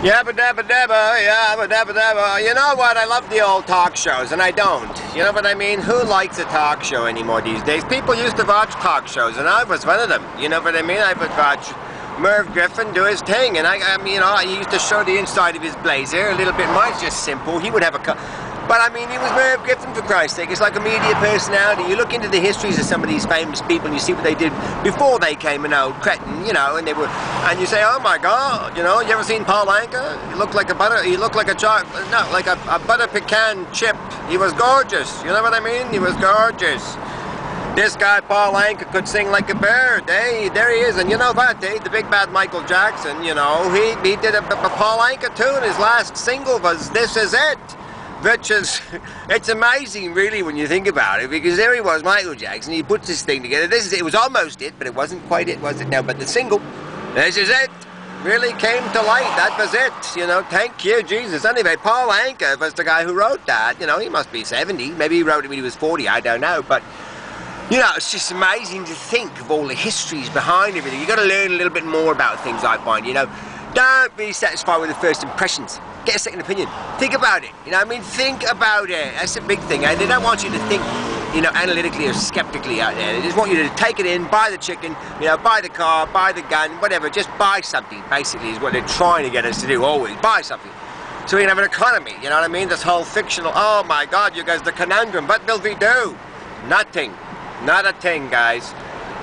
Yabba dabba dabba, yabba dabba dabba. You know what? I love the old talk shows, and I don't. You know what I mean? Who likes a talk show anymore these days? People used to watch talk shows, and I was one of them. You know what I mean? I would watch Merv Griffin do his thing, and I mean, you know, he used to show the inside of his blazer a little bit. Mine's just simple. He would have but I mean, he was Merv Griffin, for Christ's sake. It's like a media personality. You look into the histories of some of these famous people and you see what they did before they came an old cretin, you know, and and you say, oh my God, you know, you ever seen Paul Anka? He looked like a butter pecan chip. He was gorgeous, you know what I mean? He was gorgeous. This guy, Paul Anka, could sing like a bird. Hey, there he is. And you know what, the big bad Michael Jackson, you know, he did a Paul Anka tune. His last single was This Is It. Which is, it's amazing really when you think about it, because there he was, Michael Jackson, he puts this thing together. It was almost it, but it wasn't quite it, was it? No, but the single, This Is It, really came to light. That was it, you know, thank you, Jesus. Anyway, Paul Anka was the guy who wrote that. You know, he must be 70, maybe he wrote it when he was 40, I don't know, but you know, it's just amazing to think of all the histories behind everything. You've got to learn a little bit more about things, I find, you know. Don't be satisfied with the first impressions. Get a second opinion. Think about it. You know what I mean? Think about it. That's a big thing. And they don't want you to think, you know, analytically or skeptically out there. They just want you to take it in, buy the chicken, you know, buy the car, buy the gun, whatever. Just buy something, basically, is what they're trying to get us to do, always. Buy something. So we can have an economy, you know what I mean? This whole fictional, oh my God, you guys, the conundrum. What will we do? Nothing. Not a thing, guys.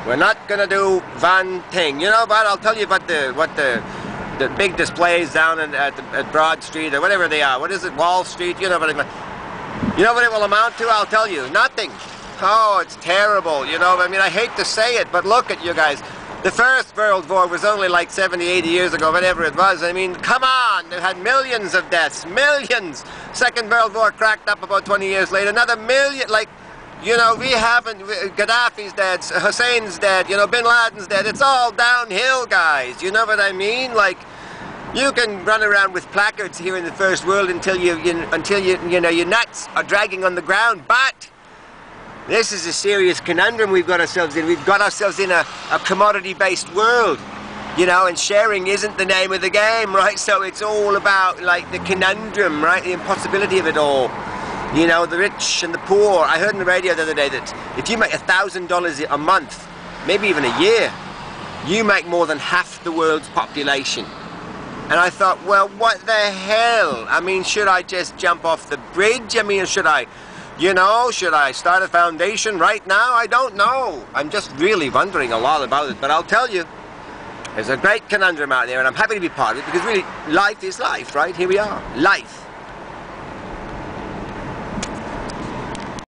We're not going to do one thing. You know what? I'll tell you what the big displays down at Broad Street or whatever they are. What is it? Wall Street? You know what I mean? You know what it will amount to? I'll tell you. Nothing. Oh, it's terrible. You know, I mean, I hate to say it, but look at you guys. The First World War was only like 70, 80 years ago, whatever it was. I mean, come on. They had millions of deaths. Millions. Second World War cracked up about 20 years later. Another million, like, you know, we haven't, Gaddafi's dead, Hussein's dead, you know, Bin Laden's dead. It's all downhill, guys. You know what I mean? Like, you can run around with placards here in the first world until you know, your nuts are dragging on the ground. But this is a serious conundrum we've got ourselves in. We've got ourselves in a commodity-based world, you know, and sharing isn't the name of the game, right? So it's all about, like, the conundrum, right? The impossibility of it all. You know, the rich and the poor. I heard on the radio the other day that if you make $1,000 a month, maybe even a year, you make more than half the world's population. And I thought, well, what the hell? I mean, should I just jump off the bridge? I mean, should I, you know, should I start a foundation right now? I don't know. I'm just really wondering a lot about it. But I'll tell you, there's a great conundrum out there, and I'm happy to be part of it, because really, life is life, right? Here we are. Life.